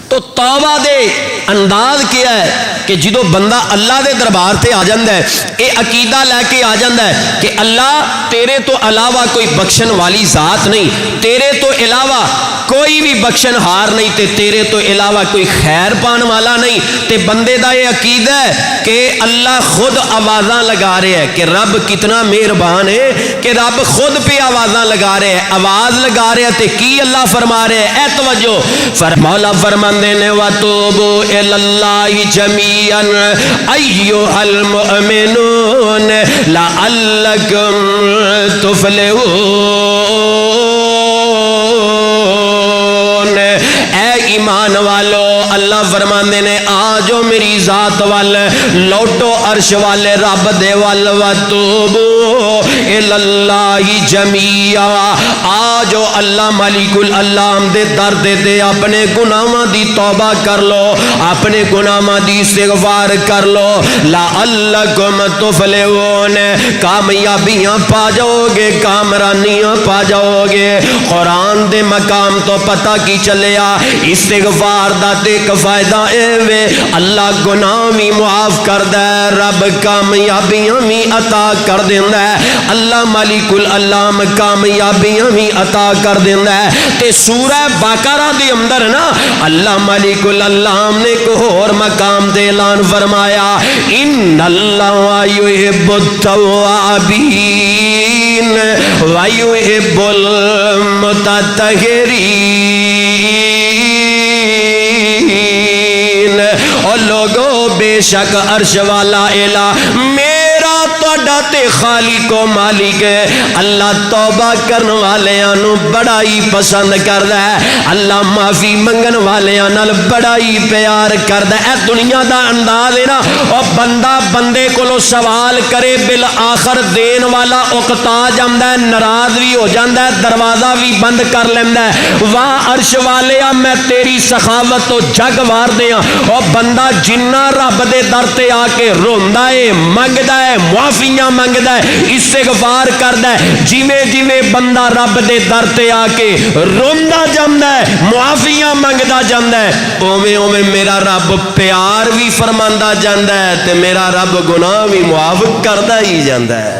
تو توبہ دے انداز کیا ہے کہ جدو بندہ اللہ دے دربار تے آ جاندا ہے، اے عقیدہ لے کے آ جاندا ہے کہ اللہ تیرے تو علاوہ کوئی بخشن والی ذات نہیں، تیرے تو علاوہ کوئی بھی بخشن ہار نہیں، تے تیرے تو علاوہ کوئی خیر پان والا نہیں، تے بندے دا یہ عقیدہ ہے کہ اللہ خود آوازاں لگا رہے ہیں کہ رب کتنا مہربان ہے کہ رب خود پہ آوازاں لگا رہے ہیں، آواز لگا رہے ہیں، تے کی اللہ فرما رہے ہیں؟ اے توجہ، مولا فرماندے نے وَتُوبُوا إِلَى اللَّهِ جَمِيعًا أَيُّهَا الْمُؤْمِنُونَ لَعَلَّكُمْ تُفْلِحُونَ۔ اے ایمان والو، اللہ فرماندے نے آجو میری ذات وال، لوٹو عرش والے رب دے وال، وَتُوبُوا إِلَى اللَّهِ جَمِيعًا، آجو اللہ مالک العالم دے در دے اپنے گناہاں دی توبہ کر لو، اپنے گناہاں دی استغفار کر لو، لعلکم تفلحون، کامیابیاں پا جاؤ گے، کامرانیاں پا جاؤ گے۔ قرآن دے مقام تو پتہ کی چلیا استغفار دا تے ایک فائدہ اے وے اللہ گناہ بھی معاف کر دے، رب کامیابیاں بھی عطا کر دیندا ہے، اللہ مالک العالم کامیابیاں بھی عطا کر دیندا ہے۔ تے سورہ بقرہ دے اندر نا اللہ مالک العالم نے ایک اور مقام دے اعلان فرمایا، ان اللہ یحب التوابین ویحب المتطہرین۔ اور لوگوں بے شک عرش والا الہ میرا تہاڈا تے خالق و مالک ہے، اللہ توبہ کرن والیاں نو بڑا ہی پسند کردا ہے، اللہ معافی منگن والیاں نال بڑا ہی پیار کردا ہے۔ اے دنیا دا انداز ہے نا، او بندہ بندے کولو سوال کرے بالآخر دین والا اکتا جاندا ہے، ناراض بھی ہو جاندا ہے، دروازہ بھی بند کر لیندا ہے۔ واہ عرش والیا میں تیری سخاوت تو جگ وار دیاں، او بندہ جنہ رب دے در تے آ کے روندا ہے، منگدا ہے، معافیاں منگدا ہے، استغفار کردا ہے، جویں جویں بندہ رب دے در تے آ کے روندا جاندا ہے، معافیاں منگدا جاندا ہے، اوویں اوویں میرا رب پیار بھی فرماندا جاندا ہے تے میرا رب گناہ بھی معاف کردا ہی جاندا ہے۔